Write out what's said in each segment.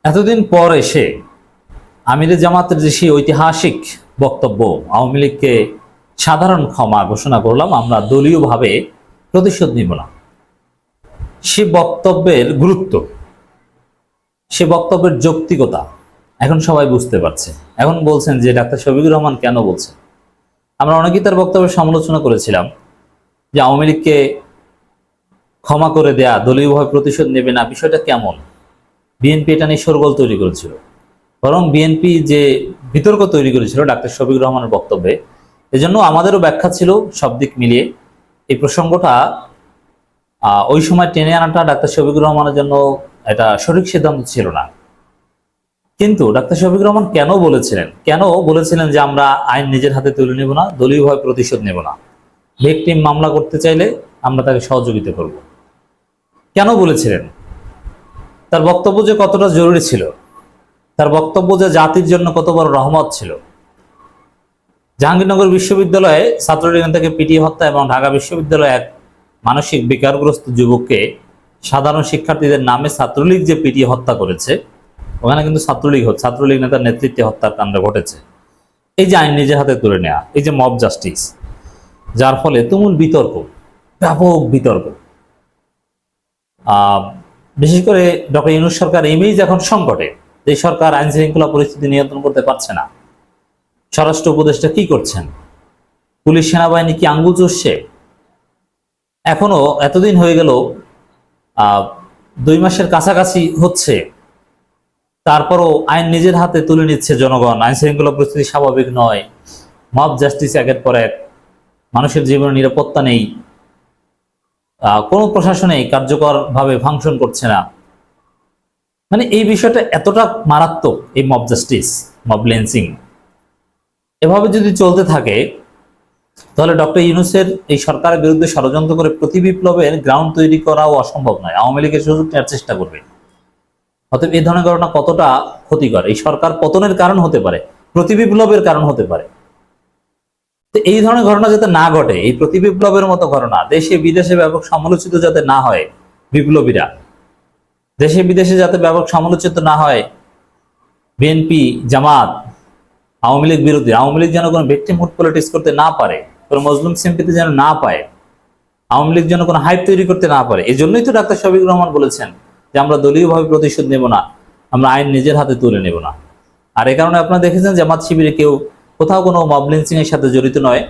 এতদিন পর এসে আমিরে জামাতের যে সেই ঐতিহাসিক বক্তব্য, আওয়ামী লীগকে সাধারণ ক্ষমা ঘোষণা করলাম, আমরা দলীয়ভাবে প্রতিশোধ নিব না, সে বক্তব্যের গুরুত্ব, সে বক্তব্যের যৌক্তিকতা এখন সবাই বুঝতে পারছে। এখন বলছেন যে ডাক্তার শফিকুর রহমান কেন বলছেন। আমরা অনেকেই তার বক্তব্যের সমালোচনা করেছিলাম যে আওয়ামী লীগকে ক্ষমা করে দেয়া, দলীয়ভাবে প্রতিশোধ নেবে না, বিষয়টা কেমন। বিএনপি এটা নিয়ে শোরগোল তৈরি করেছিল, বরং বিএনপি যে বিতর্ক তৈরি করেছিল ডাক্তার শফিকুর রহমানের বক্তব্যে, এজন্য আমাদেরও ব্যাখ্যা ছিল সব দিক মিলিয়ে। এই প্রসঙ্গটা ওই সময় টেনে আনাটা ডাক্তার শফিকুর রহমানের জন্য এটা সঠিক সিদ্ধান্ত ছিল না। কিন্তু ডাক্তার শফিকুর রহমান কেন বলেছিলেন যে আমরা আইন নিজের হাতে তুলে নেব না, দলীয়ভাবে প্রতিশোধ নেব না, ভিকটিম মামলা করতে চাইলে আমরা তাকে সহযোগিতা করব। কেন বলেছিলেন? তার বক্তব্য যে কতটা জরুরি ছিল, তার বক্তব্য যে জাতির জন্য কত বড় রহমত ছিল। জাহাঙ্গীরনগর বিশ্ববিদ্যালয়ে ছাত্রলীগ নেতাকে পিটিয়ে হত্যা এবং ঢাকা বিশ্ববিদ্যালয়ে এক মানসিক বিকারগ্রস্ত যুবককে সাধারণ শিক্ষার্থীদের নামে ছাত্রলীগ যে পিটিয়ে হত্যা করেছে, ওখানে কিন্তু ছাত্রলীগ নেতার নেতৃত্বে হত্যার কাণ্ড ঘটেছে। এই যে আইন নিজের হাতে তুলে নেওয়া, এই যে মব জাস্টিস, যার ফলে তুমুল বিতর্ক, ব্যাপক বিতর্ক, বিশেষ করে ডক্টর ইউনূস সরকার ইমেজ এখন সংকটে। এই সরকার আইন শৃঙ্খলা পরিস্থিতি নিয়ন্ত্রণ করতে পারছে না। স্বরাষ্ট্র উপদেষ্টা কি করছেন? পুলিশ সেনাবাহিনী কি আঙ্গুল চুষছে? এখনো এতদিন হয়ে গেল, 2 মাসের কাছাকাছি হচ্ছে, তারপরও আইন নিজের হাতে তুলে নিচ্ছে জনগণ। আইন শৃঙ্খলা পরিস্থিতি স্বাভাবিক নয়, মব জাস্টিস একের পর এক, মানুষের জীবনের নিরাপত্তা নেই, কোনো প্রশাসনেই কার্যকরভাবে ফাংশন করছে না। মানে এই বিষয়টা এতটা মারাত্মক, এই মব জাস্টিস, মব লেন্সিং, এভাবে যদি চলতে থাকে তাহলে ডক্টর ইউনূসের এই সরকারের বিরুদ্ধে ষড়যন্ত্র করে প্রতি বিপ্লবের গ্রাউন্ড তৈরি করাও অসম্ভব নয়। আওয়ামী লীগের সুযোগ নেওয়ার চেষ্টা করবে। অতএব এই ধরনের ঘটনা কতটা ক্ষতিকর, এই সরকার পতনের কারণ হতে পারে, প্রতি বিপ্লবের কারণ হতে পারে। তো এই ধরনের ঘটনা যাতে না ঘটে, এই প্রতি বিপ্লবের মতো ঘটনা দেশে বিদেশে ব্যাপক সমালোচিত যাতে না হয়, বিপ্লবীরা দেশে বিদেশে যাতে ব্যাপক সমালোচিত না হয়, বিএনপি, জামাত, আওয়ামী লীগ বিরোধী, আওয়ামী লীগ যেন কোনো ভিকটিমহুড পলিটিক্স করতে না পারে, কোনো মজলুম সিম্পিতি যেন না পায়, আওয়ামী লীগ যেন কোনো হাইপ তৈরি করতে না পারে। এই জন্যই তো ডাক্তার শফিকুর রহমান বলেছেন যে আমরা দলীয়ভাবে প্রতিশোধ নেব না, আমরা আইন নিজের হাতে তুলে নেব না। আর এই কারণে আপনারা দেখেছেন জামাত শিবিরে কেউ কোথাও কোনো মব লিঞ্চিং এর সাথে জড়িত নয়,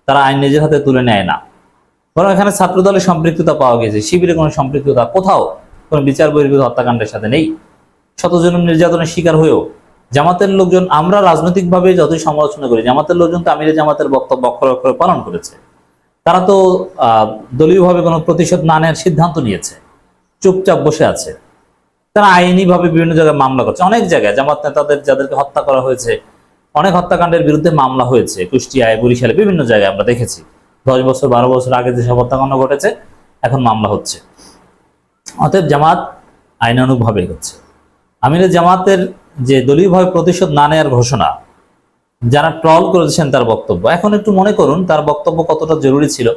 তারা আইন নিজের হাতে তুলে নেয় না। বরং এখানে ছাত্র দলের সম্পৃক্ততা পাওয়া গেছে, শিবিরে কোনো সম্পৃক্ততা কোথাও কোনো বিচার বহির্ভূত হত্যাকাণ্ডের সাথে নেই। শতজন নির্যাতনের শিকার হয়েও জামাতের লোকজন, আমরা রাজনৈতিকভাবে যতই সমালোচনা করি, জামাতের লোকজন তো আমিরে জামাতের বক্তব্য অক্ষরে অক্ষরে পালন করেছে। তারা তো দলীয়ভাবে কোনো প্রতিশোধ না নেওয়ার সিদ্ধান্ত নিয়েছে, চুপচাপ বসে আছে। তারা আইনিভাবে বিভিন্ন জায়গায় মামলা করছে, অনেক জায়গায় জামাত নেতাদের যাদেরকে হত্যা করা হয়েছে, অনেক হত্যাকাণ্ডের বিরুদ্ধে মামলা হয়েছে, কুষ্টিয়ায়, বরিশালে, বিভিন্ন জায়গায় আমরা দেখেছি। 10 বছর 12 বছর আগে যেসব হত্যাকাণ্ড ঘটেছে এখন মামলা হচ্ছে। অতএব জামাত আইনানুগভাবে হচ্ছে। আমিরে জামাতের যে দলীয়ভাবে প্রতিশোধ না নেওয়ার ঘোষণা, যারা ট্রল করেছেন তার বক্তব্য, এখন একটু মনে করুন তার বক্তব্য কতটা জরুরি ছিল।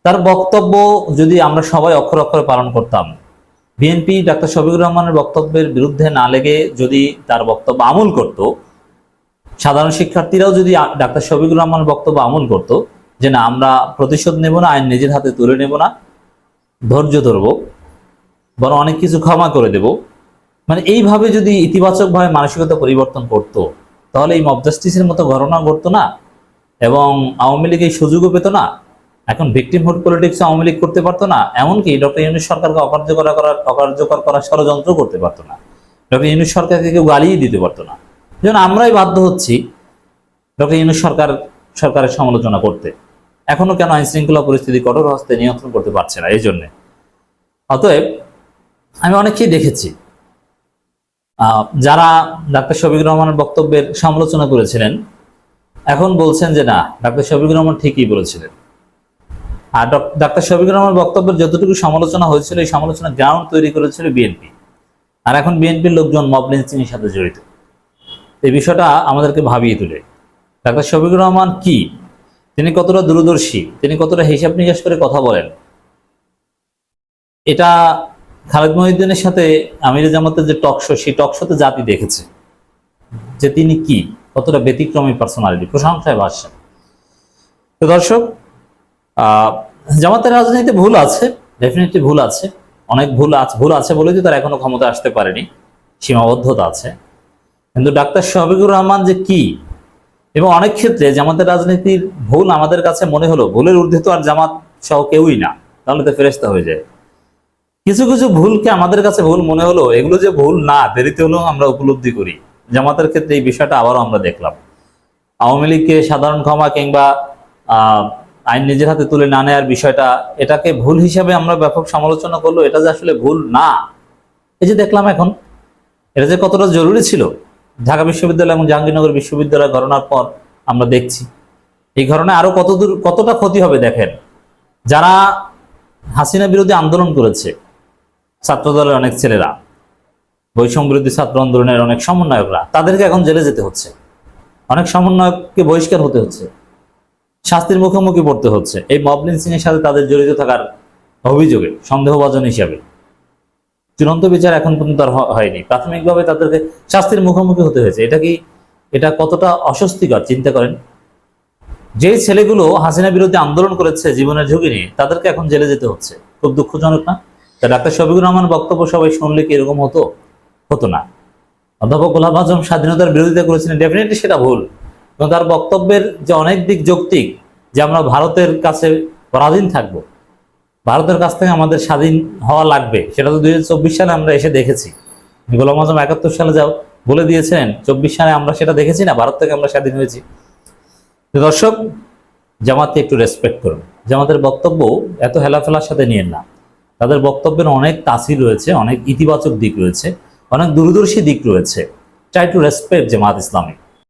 তার বক্তব্য যদি আমরা সবাই অক্ষরে অক্ষরে পালন করতাম, বিএনপি ডাক্তার শফিকুর রহমানের বক্তব্যের বিরুদ্ধে না লেগে যদি তার বক্তব্য আমল করত, সাধারণ শিক্ষার্থীরাও যদি ডাক্তার শফিকুর রহমানের বক্তব্য আমল করত যে না আমরা প্রতিশোধ নেব না, আইন নিজের হাতে তুলে নেব না, ধৈর্য ধরব, বরং অনেক কিছু ক্ষমা করে দেব, মানে এইভাবে যদি ইতিবাচকভাবে মানসিকতা পরিবর্তন করত, তাহলে এই মব জাস্টিসের মতো ঘটনা ঘটতো না এবং আওয়ামী লীগ এই সুযোগও পেত না। এখন ভিকটিমহুড পলিটিক্স আওয়ামী লীগ করতে পারতো না, এমনকি ডক্টর ইউনূস সরকারকে অকার্যকর করার ষড়যন্ত্র করতে পারতো না, ডক্টর ইউনূস সরকারকে কেউ গালিয়ে দিতে পারতো না। যেন আমরাই বাধ্য হচ্ছি ডক্টর ইউনূস সরকারের সমালোচনা করতে। এখনো কেন আইন শৃঙ্খলা পরিস্থিতি কঠোর হস্তে নিয়ন্ত্রণ করতে পারছে না, এই জন্যে। অতএব আমি অনেককেই দেখেছি যারা ডাক্তার শফিকুর রহমানের বক্তব্যের সমালোচনা করেছিলেন, এখন বলছেন যে না, ডাক্তার শফিকুর রহমান ঠিকই বলেছিলেন। আর ডাক্তার শফিকুর রহমানের বক্তব্যের যতটুকু সমালোচনা হয়েছিল, এই সমালোচনা গ্রাউন্ড তৈরি করেছিল বিএনপি। আর এখন বিএনপির লোকজন মব লিঞ্চিং এর সাথে জড়িত। এই বিষয়টা আমাদেরকে ভাবিয়ে তোলে ডাক্তার শফিকুর রহমান কি, তিনি কতটা দূরদর্শী, তিনি কতটা হিসাব নিকাশ করে কথা বলেন, এটা খালেদ মহিউদ্দিনের সাথে আমির জামাতের যে টকশো, সেই টকশোতে জাতি দেখেছে যে তিনি কি কতটা ব্যতিক্রমী পার্সোনালিটি, প্রশংসায় ভাসছেন। তো দর্শক, জামাতের রাজনীতিতে ভুল আছে, ডেফিনেটলি ভুল আছে, অনেক ভুল আছে বলেই তো তারা এখনো ক্ষমতা আসতে পারেনি, সীমাবদ্ধতা আছে। কিন্তু ডাক্তার শফিকুর রহমান যে কি, এবং অনেক ক্ষেত্রে জামাতের রাজনীতির ভুল আমাদের কাছে মনে হলো ভুলের ঊর্ধ্বে তো আর জামাত সহ কেউই না, তাহলে তো ফেরেশতা হয়ে যায়। কিছু কিছু ভুলকে আমাদের কাছে ভুল মনে হলো, এগুলো যে ভুল না, দেরিতে হলেও আমরা উপলব্ধি করি। জামাতের ক্ষেত্রে এই বিষয়টা আবারও আমরা দেখলাম। আওয়ামী লীগকে সাধারণ ক্ষমা কিংবা আইন নিজের হাতে তুলে না নেওয়ার বিষয়টা, এটাকে ভুল হিসাবে আমরা ব্যাপক সমালোচনা করলো, এটা যে আসলে ভুল না, এই যে দেখলাম এখন, এটা যে কতটা জরুরি ছিল ঢাকা বিশ্ববিদ্যালয় এবং জাহাঙ্গীরনগর বিশ্ববিদ্যালয় ঘটনার পর আমরা দেখছি। এই ঘটনায় আরো কতটা ক্ষতি হবে দেখেন। যারা হাসিনা বিরোধী আন্দোলন করেছে, ছাত্রদলের অনেক ছেলেরা, বৈষম্য বিরোধী ছাত্র আন্দোলনের অনেক সমন্বয়করা, তাদেরকে এখন জেলে যেতে হচ্ছে, অনেক সমন্বয়ককে বহিষ্কার হতে হচ্ছে, শাস্তির মুখোমুখি পড়তে হচ্ছে এই মব লিঞ্চিং এর সাথে তাদের জড়িত থাকার অভিযোগে, সন্দেহভাজন হিসাবে। চূড়ান্ত বিচার এখন পর্যন্ত আর হয়নি, প্রাথমিকভাবে তাদেরকে শাস্তির মুখোমুখি হতে হয়েছে। এটা কতটা অস্বস্তিকর চিন্তা করেন। যেই ছেলেগুলো হাসিনা বিরোধী আন্দোলন করেছে জীবনের ঝুঁকি নিয়ে, তাদেরকে এখন জেলে যেতে হচ্ছে। খুব দুঃখজনক না? তা ডাক্তার শফিকুর রহমান বক্তব্য সবাই শুনলে কি এরকম হতো না? অধ্যাপক গোলাম আজম স্বাধীনতার বিরোধিতা করেছিলেন, ডেফিনেটলি সেটা ভুল, এবং তার বক্তব্যের যে অনেক দিক যৌক্তিক, যে আমরা ভারতের কাছে পরাধীন থাকব, ভারতের কাছ থেকে আমাদের স্বাধীন হওয়া লাগবে, সেটা তো 2024 সালে আমরা এসে দেখেছি। গোলাম আজম 71 সালে যাও বলে দিয়েছেন, 24 সালে আমরা সেটা দেখেছি না, ভারত থেকে আমরা স্বাধীন হয়েছি। দর্শক, জামাতকে একটু রেসপেক্ট করুন, জামাতের বক্তব্য এত হেলাফেলার সাথে নিয়েন না। তাদের বক্তব্যের অনেক তাসির রয়েছে, অনেক ইতিবাচক দিক রয়েছে, অনেক দূরদর্শী দিক রয়েছে। Try to respect Jamaat Islami.